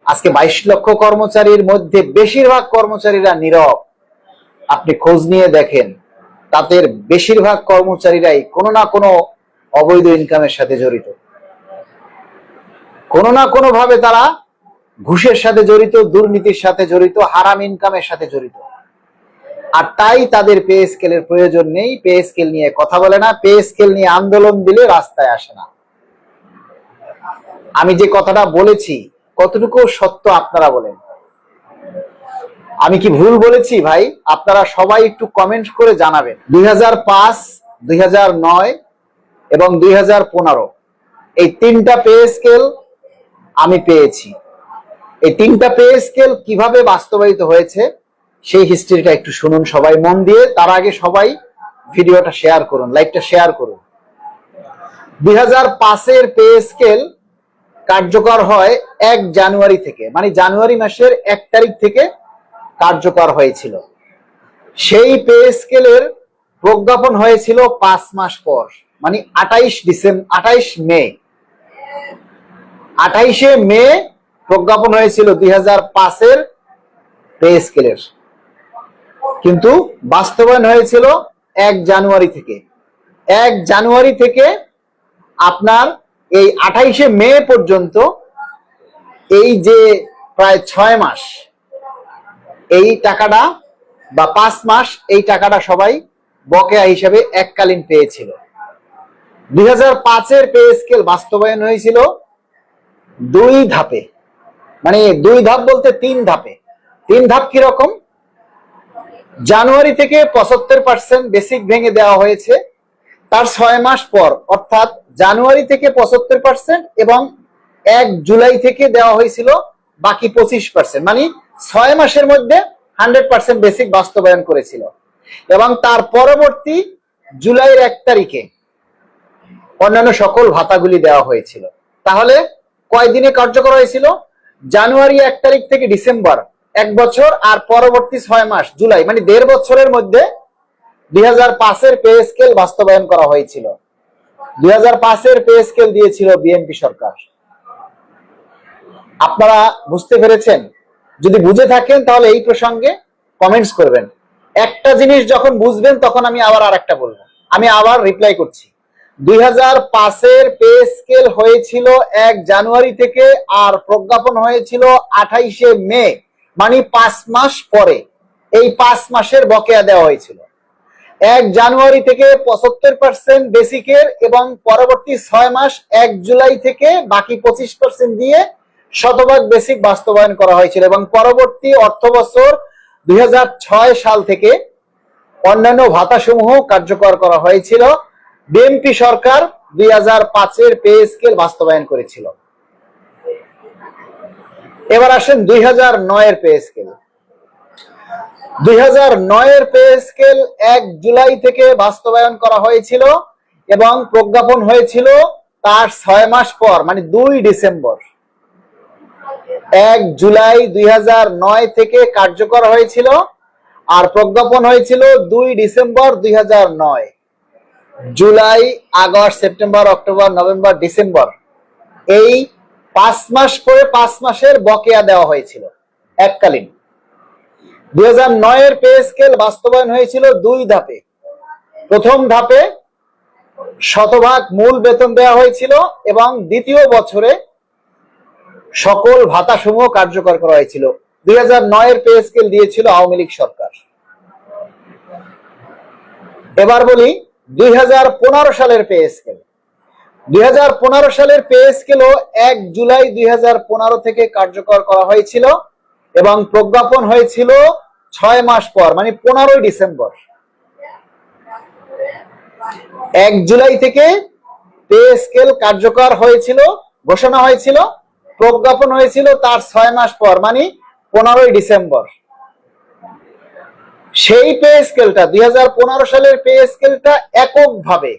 আজকে 22 লক্ষ কর্মচারীর মধ্যে বেশিরভাগ কর্মচারীরা নীরব। আপনি খোঁজ নিয়ে দেখেন, তাদের বেশিরভাগ কর্মচারীরাই কোনো না কোনো অবৈধ ইনকামের সাথে জড়িত, কোনো না কোনো ভাবে তারা ঘুষের সাথে জড়িত, দুর্নীতির সাথে জড়িত, হারাম ইনকামের সাথে জড়িত। আর তাই তাদের পে স্কেলের প্রয়োজন নেই, পে স্কেল নিয়ে কথা বলে না, পে স্কেল নিয়ে আন্দোলন দিলে রাস্তায় আসে না। আমি যে কথাটা বলেছি কতটুকু সত্য আপনারা বলেন? আমি কি ভুল বলেছি ভাই? আপনারা সবাই একটু কমেন্ট করে জানাবেন। 2005, 2009 এবং 2015 এই তিনটা পে স্কেল আমি পেয়েছি। এই তিনটা পে স্কেল কিভাবে বাস্তবায়িত হয়েছে সেই হিস্ট্রিটা একটু শুনুন সবাই মন দিয়ে। তার আগে সবাই ভিডিওটা শেয়ার করুন, লাইভটা শেয়ার করুন। 2005 পে স্কেল কার্যকর হয় 1 জানুয়ারি থেকে, মানে জানুয়ারি মাসের 1 তারিখ থেকে কার্যকর হয়েছিল। সেই পে স্কেলের প্রজ্ঞাপন হয়েছিল 5 মাস পর, মানে 28 মে। 28 মে প্রজ্ঞাপন হয়েছিল 2005 পে স্কেলের, কিন্তু বাস্তবায়ন হয়েছিল 1 জানুয়ারি থেকে। 1 জানুয়ারি থেকে আপনার এই 28 মে পর্যন্ত এই যে প্রায় 6 মাস এই টাকাটা বা 5 মাস এই টাকাটা সবাই বকেয়া হিসেবে এককালীন পেয়েছিল। 2005 পে স্কেল বাস্তবায়ন হয়েছিল 2 ধাপে, মানে 2 ধাপ বলতে 3 ধাপে। 3 ধাপ কিরকম? জানুয়ারি থেকে 75% বেসিক ভেঙে দেওয়া হয়েছে, তার 6 মাস পর অর্থাৎ জানুয়ারি থেকে 75% এবং 1 জুলাই থেকে দেওয়া হয়েছিল বাকি 25%, মানে 6 মাসের মধ্যে 100% বেসিক বাস্তবায়ন করেছিল। এবং তার পরবর্তী জুলাইয়ের 1 তারিখে অন্যান্য সকল ভাতাগুলি দেওয়া হয়েছিল। তাহলে কয় দিনে কার্যকর হয়েছিল? জানুয়ারি 1 তারিখ থেকে ডিসেম্বর 1 বছর, আর পরবর্তী 6 মাস জুলাই, মানে 1.5 বছরের মধ্যে 2005 পে স্কেল বাস্তবায়ন করা হয়েছিল। 2005 পে স্কেল দিয়েছিল বিএনপি সরকার। আপনারা বুঝতে পেরেছেন? যদি বুঝে থাকেন তাহলে এই প্রসঙ্গে কমেন্টস করবেন। একটা জিনিস যখন বুঝবেন তখন আমি আবার আরেকটা বলবো। আমি আবার রিপ্লাই করছি। 2005 পে স্কেল হয়েছিল 1 জানুয়ারি থেকে, আর প্রজ্ঞাপন হয়েছিল 28 মে, মানে 5 মাস পরে। এই 5 মাসের বকেয়া দেওয়া হয়েছিল। 1 জানুয়ারি থেকে 75% বেসিকের এবং পরবর্তী 6 মাস 1 জুলাই থেকে বাকি 25% দিয়ে শতভাগ বেসিক বাস্তবায়ন করা হয়েছিল। এবং পরবর্তী অর্থবছর 2006 সাল থেকে অন্যান্য ভাতাসমূহ কার্যকর করা হয়েছিল। বিএনপি সরকার 2005 পে স্কেল বাস্তবায়ন করেছিল। এবার আসেন 2009 pay scale. 2009 pay scale 1 July থেকে বাস্তবায়ন করা হয়েছিল এবং প্রজ্ঞাপন হয়েছিল তার 6 মাস পর, মানে 2 ডিসেম্বর। 1 জুলাই 2009 থেকে কার্যকর হয়েছিল আর প্রজ্ঞাপন হয়েছিল 2 December 2009। July, August, September, October, November, December এই 5 মাস পরে 5 মাসের বকেয়া দেওয়া হয়েছিল এককালীন। 2009 পে স্কেল বাস্তবায়ন হয়েছিল 2 ধাপে। প্রথম ধাপে শতভাগ মূল বেতন দেওয়া হয়েছিল এবং দ্বিতীয় বছরে সকল ভাতাসমূহ কার্যকর করা হয়েছিল। 2009 পে স্কেল দিয়েছিল আওয়ামী লীগ সরকার। এবার বলি 2015 সালের পে স্কেল। 2015 সালের পে স্কেলও 1 জুলাই 2015 থেকে কার্যকর করা হয়েছিল এবং প্রজ্ঞাপন হয়েছিল 6 মাস পর, মানে 15 ডিসেম্বর। 1 জুলাই থেকে পে স্কেল কার্যকর হয়েছিল, ঘোষণা হয়েছিল, প্রজ্ঞাপন হয়েছিল তার 6 মাস পর, মানে 15 ডিসেম্বর। সেই পে স্কেলটা 2015 সালের পে স্কেলটা এককভাবে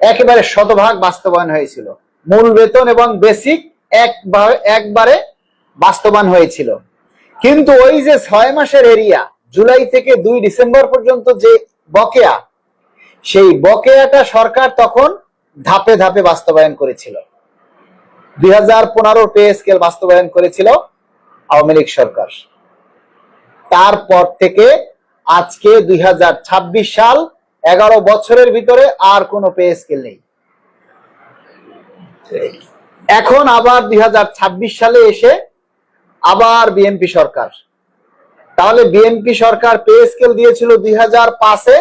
একেবারে শতভাগ বাস্তবায়ন হয়েছিল। মূল বেতন এবং বেসিক একবারে বাস্তবায়ন হয়েছিল। কিন্তু ওই যে 6 মাসের এরিয়া, জুলাই থেকে 2 ডিসেম্বর পর্যন্ত যে বকেয়া, সেই বকেয়াটা সরকার তখন ধাপে ধাপে বাস্তবায়ন করেছিল। 2015 পে স্কেল বাস্তবায়ন করেছিল আওয়ামী লীগ সরকার। তারপর থেকে আজকে 2026 সাল, 11 বছরের ভিতরে আর কোনো পে স্কেল নেই। এখন আবার 2026 সালে এসে আবার বিএনপি সরকার। তাহলে বিএনপি সরকার পে স্কেল দিয়েছিল 2005-এ,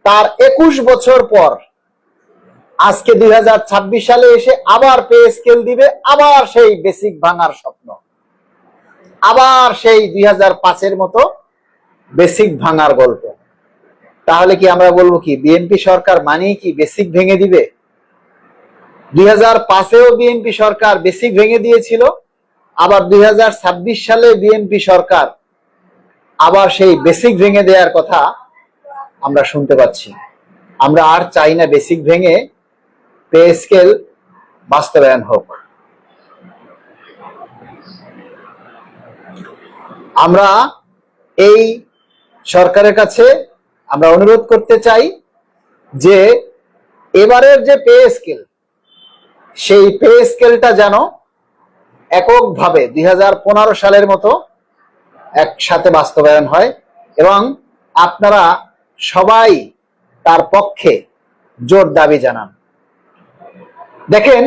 তার 21 বছর পর আজকে 2026 সালে এসে আবার পে স্কেল দিবে, আবার সেই বেসিক ভাঙার স্বপ্ন, আবার সেই 2005-এর মতো বেসিক ভাঙার গল্প। তাহলে কি আমরা বলবো কি বিএনপি সরকার মানেই কি বেসিক ভেঙে দিবে? 2005-এও বিএনপি সরকার বেসিক ভেঙে দিয়েছিল, আবার 2026 সালে বিএনপি সরকার আবার সেই বেসিক ভেঙে দেওয়ার কথা আমরা শুনতে পাচ্ছি। আমরা আর চাই না বেসিক ভেঙে পে স্কেল বাস্তবায়ন হোক। আমরা এই সরকারের কাছে আমরা অনুরোধ করতে চাই যে এবারের যে পে স্কেল, সেই পে স্কেলটা যেন এককভাবে 2015 সালের মতো একসাথে বাস্তবায়ন হয় এবং আপনারা সবাই তার পক্ষে জোর দাবি জানান। দেখেন,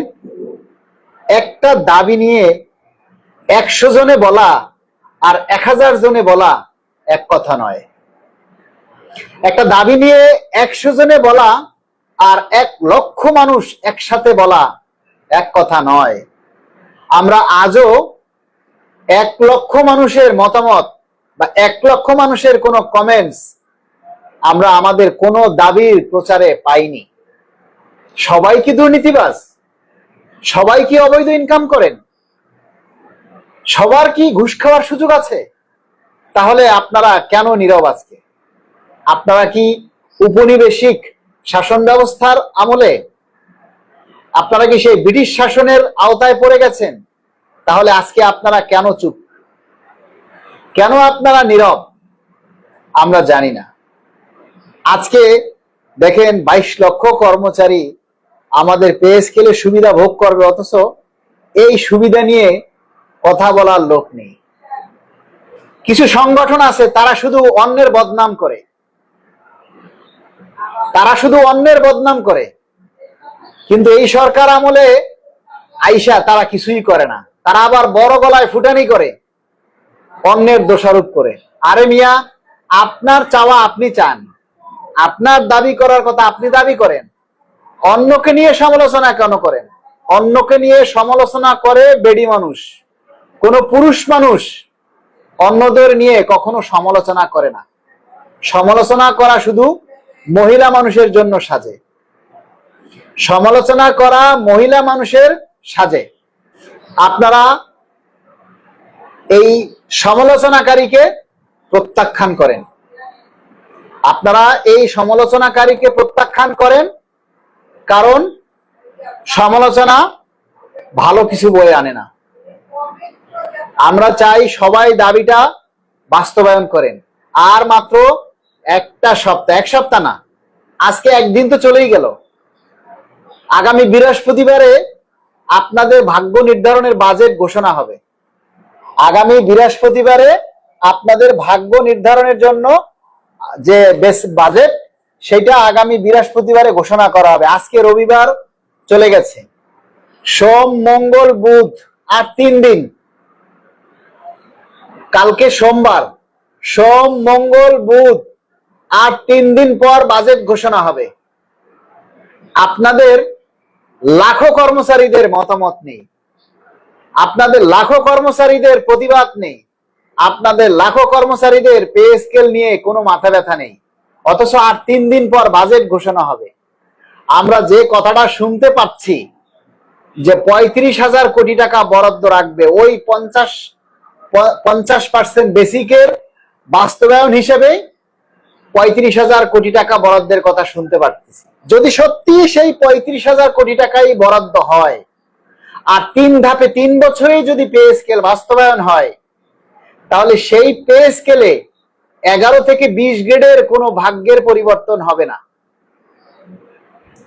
একটা দাবি নিয়ে 100 জনে বলা আর 1000 জনে বলা এক কথা নয়। একটা দাবি নিয়ে 100 জনে বলা আর 1 লক্ষ মানুষ একসাথে বলা এক কথা নয়। আমরা আজও 1 লক্ষ মানুষের মতামত বা 1 লক্ষ মানুষের কোনো কমেন্টস আমরা আমাদের কোনো দাবির প্রচারে পাইনি। সবাই কি দুর্নীতিবাজ? সবাই কি অবৈধ ইনকাম করেন? সবার কি ঘুষ খাওয়ার সুযোগ আছে? তাহলে আপনারা কেন নীরব আজকে? আপনারা কি উপনিবেশিক শাসন ব্যবস্থার আমলে? আপনারা কি সেই ব্রিটিশ শাসনের আওতায় পড়ে গেছেন? তাহলে আজকে আপনারা কেন চুপ? কেন আপনারা নীরব? আমরা জানি না। আজকে দেখেন 22 লক্ষ কর্মচারী আমাদের পে স্কেলে সুবিধা ভোগ করবে, অথচ এই সুবিধা নিয়ে কথা বলার লোক নেই। কিছু সংগঠন আছে তারা শুধু অন্যের বদনাম করে, কিন্তু এই সরকার আমলে আইসা তারা কিছুই করে না। তারা আবার বড় গলায় ফুটানি করে, অন্যের দোষারোপ করে। আরে মিয়া, আপনার চাওয়া আপনি চান, আপনার দাবি করার কথা আপনি দাবি করেন, অন্যকে নিয়ে সমালোচনা কেন করেন? অন্যকে নিয়ে সমালোচনা করে বেডি মানুষ, কোন পুরুষ মানুষ অন্যদের নিয়ে কখনো সমালোচনা করে না। সমালোচনা করা শুধু মহিলা মানুষের জন্য সাজে, সমালোচনা করা মহিলা মানুষের সাজে। আপনারা এই সমালোচনাকারীকে প্রত্যাখ্যান করেন, আপনারা এই সমালোচনাকারীকে প্রত্যাখ্যান করেন, কারণ সমালোচনা ভালো কিছু বয়ে আনে না। আমরা চাই সবাই দাবিটা বাস্তবায়ন করেন। আর মাত্র একটা সপ্তাহ, এক সপ্তাহ না, আজকে একদিন তো চলেই গেল। আগামী বৃহস্পতিবারে আপনাদের ভাগ্য নির্ধারণের বাজেট ঘোষণা হবে। আগামী বৃহস্পতিবারে আপনাদের ভাগ্য নির্ধারণের জন্য যে বাজেট, সেটা আগামী বৃহস্পতিবারে ঘোষণা করা হবে। আজকে রবিবার চলে গেছে, সোম মঙ্গল বুধ আর 3 দিন। কালকে সোমবার, সোম মঙ্গল বুধ আর 3 দিন পর বাজেট ঘোষণা হবে। আপনাদের লাখো কর্মচারীদের মতামত নেই, আপনাদের লাখো কর্মচারীদের প্রতিবাদ নেই, আপনাদের লাখো কর্মচারীদের পে স্কেল নিয়ে কোনো মাথা ব্যথা নেই, অথচ আর 3 দিন পর বাজেট ঘোষণা হবে। আমরা যে কথাটা শুনতে পাচ্ছি যে 35,000 কোটি টাকা বরাদ্দ রাখবে, ওই 50% বেসিকের বাস্তবায়ন হিসেবে 35,000 কোটি টাকা বরাদ্দের কথা শুনতে পাচ্ছি। যদি সত্যি সেই 35,000 কোটি টাকাই বরাদ্দ হয় আর 3 ধাপে 3 বছরেই যদি পে স্কেল বাস্তবায়ন হয়, তাহলে সেই পে স্কেলে 11 থেকে 20 গ্রেডের কোনো ভাগ্যের পরিবর্তন হবে না।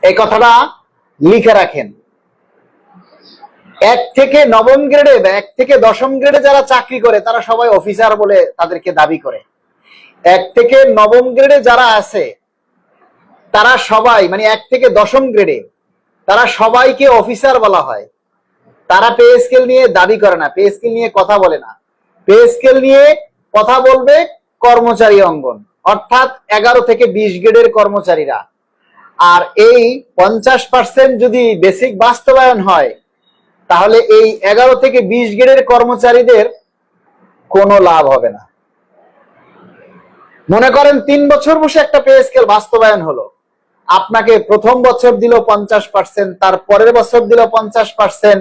এই কথাটা লিখে রাখেন। এক থেকে নবম গ্রেডে বা এক থেকে দশম গ্রেডে যারা চাকরি করে তারা সবাই অফিসার বলে তাদেরকে দাবি করে। এক থেকে নবম গ্রেডে যারা আছে তারা সবাই, মানে এক থেকে দশম গ্রেডে তারা সবাইকে অফিসার বলা হয়। তারা পে স্কেল নিয়ে দাবি করে না, পে স্কেল নিয়ে কথা বলে না। পে স্কেল নিয়ে কথা বলবে কর্মচারী অঙ্গন, অর্থাৎ 11 থেকে 20 গ্রেডের কর্মচারীরা। আর এই 50% যদি বেসিক বাস্তবায়ন হয় তাহলে এই 11 থেকে 20 গ্রেডের কর্মচারীদের কোনো লাভ হবে না। মনে করেন 3 বছর বসে একটা পে স্কেল বাস্তবায়ন হলো, আপনাকে প্রথম বছর দিল 50%, তার পরের বছর দিল 50%,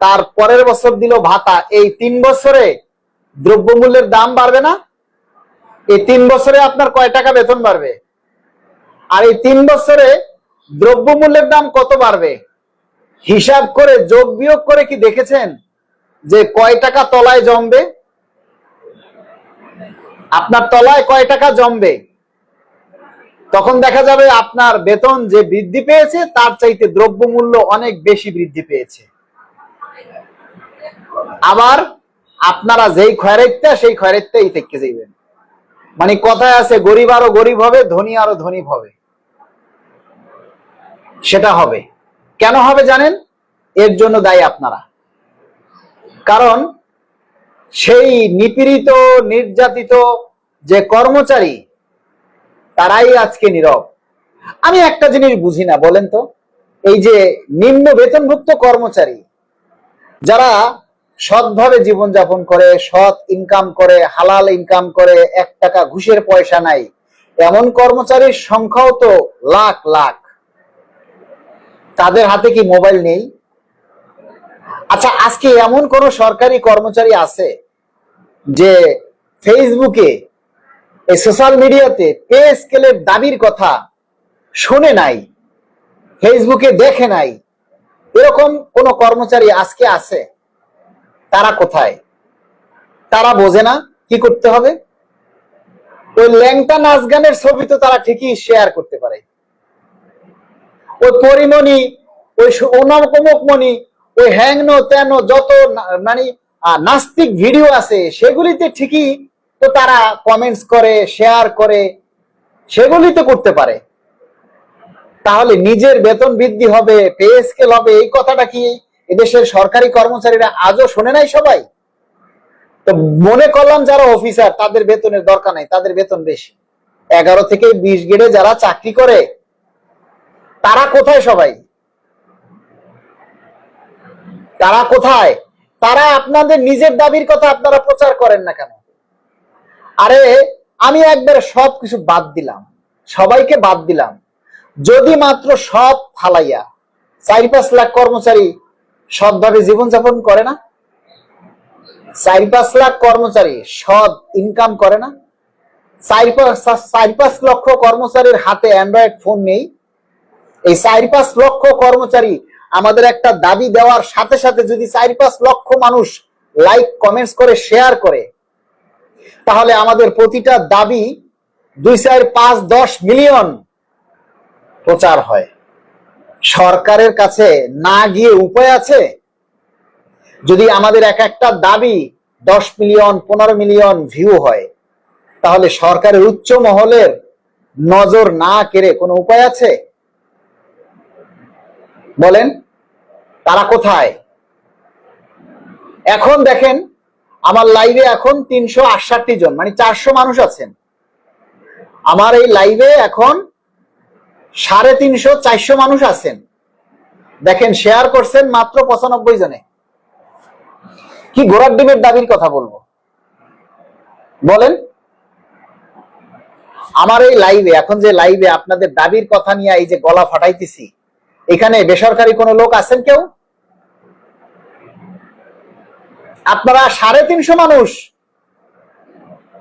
তার পরের বছর দিল ভাতা। এই 3 বছরে দ্রব্যমূল্যের দাম বাড়বে না? এই 3 বছরে আপনার কয় টাকা বেতন বাড়বে? আর এই 3 বছরে দ্রব্যমূল্যের দাম কত বাড়বে? হিসাব করে যোগ বিয়োগ করে কি দেখেছেন যে কয় টাকা তলায় জমবে? আপনার তলায় কয় টাকা জমবে? তখন দেখা যাবে আপনার বেতন যে বৃদ্ধি পেয়েছে তার চাইতে দ্রব্যমূল্য অনেক বেশি বৃদ্ধি পেয়েছে। আবার আপনারা যেই খয়রাইতে সেই খয়রাইতেই থেকে যাইবেন। মানে কথায় আছে গরিব আরো গরিব হবে, ধনী আরো ধনী হবে। সেটা হবে। কেন হবে জানেন? এর জন্য দায়ী আপনারা। কারণ সেই নিপীড়িত নির্যাতিত যে কর্মচারী তারাই আজকে নীরব। আমি একটা জিনিস বুঝি না, বলেন তো, এই যে নিম্ন বেতনভুক্ত কর্মচারী যারা সৎভাবে জীবনযাপন করে, সৎ ইনকাম করে, হালাল ইনকাম করে, 1 টাকা ঘুষের পয়সা নাই, এমন কর্মচারীর সংখ্যাও তো লাখ লাখ। তাদের হাতে কি মোবাইল নেই? আচ্ছা, আজকে এমন কোন সরকারি কর্মচারী আছে যে ফেসবুকে, এই সোশ্যাল মিডিয়াতে পে স্কেলের দাবির কথা শুনে নাই, ফেসবুকে দেখে নাই? এরকম কোন কর্মচারী আজকে আছে? তারা কোথায়? তারা বোঝে না কি করতে হবে? ওই ল্যাংটা নাচ গানের ছবি তো তারা ঠিকই শেয়ার করতে পারে। ওই পরিমণি, ওই অনকমকমণি, ওই হ্যাংনো তেনো যত মানে নাস্তিক ভিডিও আছে সেগুলিতে ঠিকই তো তারা কমেন্টস করে, শেয়ার করে, সেগুলি তো করতে পারে। তাহলে নিজের বেতন বৃদ্ধি হবে, পে স্কেল হবে, এই কথাটা কি এদেশের সরকারি কর্মচারীরা আজও শোনে নাই সবাই? তো মনে করলাম যারা অফিসার তাদের বেতনের দরকার নাই, তাদের বেতন বেশি। 11 থেকে 20 গ্রেডে যারা চাকরি করে তারা কোথায়? সবাই তারা কোথায়? তারা আপনাদের নিজের দাবির কথা আপনারা প্রচার করেন না কেন? আরে আমি একবার সবকিছু বাদ দিলাম, সবাইকে বাদ দিলাম, যদি মাত্র সব ফালাইয়া 4-5 লাখ কর্মচারী সৎভাবে জীবনযাপন করে না? 4-5 লাখ কর্মচারী সৎ ইনকাম করে না? 4-5 লক্ষ কর্মচারীর হাতে অ্যান্ড্রয়েড ফোন নেই? এই 4-5 লক্ষ কর্মচারী আমাদের একটা দাবি দেওয়ার সাথে সাথে যদি 4-5 লক্ষ মানুষ লাইক কমেন্টস করে, শেয়ার করে, তাহলে আমাদের প্রতিটা দাবি 2, 4, 5, 10 মিলিয়ন প্রচার হয়। সরকারের কাছে না গিয়ে উপায় আছে? যদি আমাদের এক একটা দাবি 10 মিলিয়ন 15 মিলিয়ন ভিউ হয়, তাহলে সরকারের উচ্চ মহলের নজর না কেড়ে কোনো উপায় আছে? বলেন, তারা কোথায়? এখন দেখেন আমার লাইভে এখন 368 জন, মানে 400 মানুষ আছেন। আমার এই লাইভে এখন 350-400 মানুষ আছেন। দেখেন শেয়ার করছেন মাত্র 95 জনে। কি ঘোড়ার ডিমের দাবির কথা বলবো বলেন? আমার এই লাইভে এখন যে লাইভে আপনাদের দাবির কথা নিয়ে এই যে গলা ফাটাইতেছি, এখানে বেসরকারি কোনো লোক আছেন কেউ? আপনারা 350 মানুষ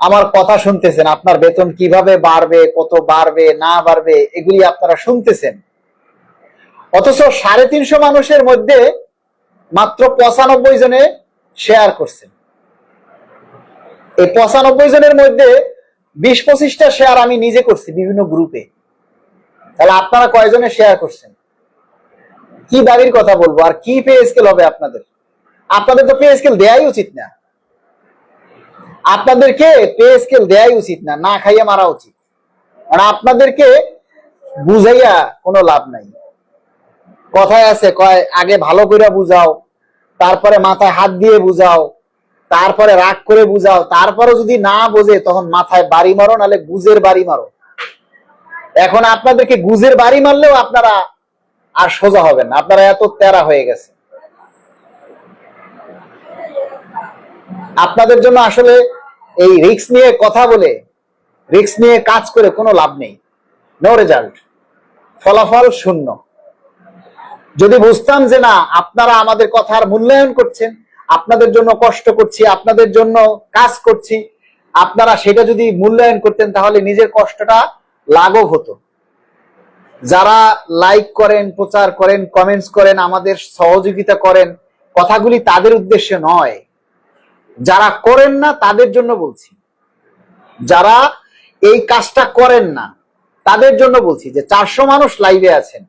আমার কথা শুনতেছেন, আপনার বেতন কিভাবে বাড়বে, কত বাড়বে না বাড়বে এগুলি আপনারা শুনতেছেন। অথচ 350 মানুষের মধ্যে মাত্র 95 জনে শেয়ার করছেন। এই 95 জনের মধ্যে 20-25টা শেয়ার আমি নিজে করছি বিভিন্ন গ্রুপে। তাহলে আপনারা কয়জনে শেয়ার করছেন? কি দাবির কথা বলবো আর কি পে স্কেল হবে আপনাদের? আপনাদের তো পে স্কেল দেয়াই উচিত না, আপনাদেরকে পে স্কেল দেয়াই উচিত না, না খাইয়ে মারা উচিত। মানে আপনাদেরকে বুঝাইয়া কোনো লাভ নাই। কথায় আছে কয় আগে ভালো করে বুঝাও, তারপরে মাথায় হাত দিয়ে বুঝাও, তারপরে রাগ করে বুঝাও, তারপরে যদি না বোঝে তখন মাথায় বাড়ি মারো, নাহলে গুজের বাড়ি মারো। এখন আপনাদেরকে গুজের বাড়ি মারলেও আপনারা আর সোজা হবেন না, আপনারা এত তেরা হয়ে গেছে। আপনাদের জন্য আসলে এই রিস্ক নিয়ে কথা বলে, রিস্ক নিয়ে কাজ করে কোনো লাভ নেই। নো রেজাল্ট, ফলাফল শূন্য। যদি বুঝতাম যে না আপনারা আমাদের কথার মূল্যায়ন করছেন, আপনাদের জন্য কষ্ট করছি, আপনাদের জন্য কাজ করছি, আপনারা সেটা যদি মূল্যায়ন করতেন তাহলে নিজের কষ্টটা লাঘব হতো। যারা লাইক করেন, প্রচার করেন, কমেন্টস করেন, আমাদের সহযোগিতা করেন, কথাগুলি তাদের উদ্দেশ্যে নয়। যারা করেন না তাদের জন্য বলছি, যারা এই কাজটা করেন না তাদের জন্য বলছি যে 400 মানুষ লাইভে আছেন,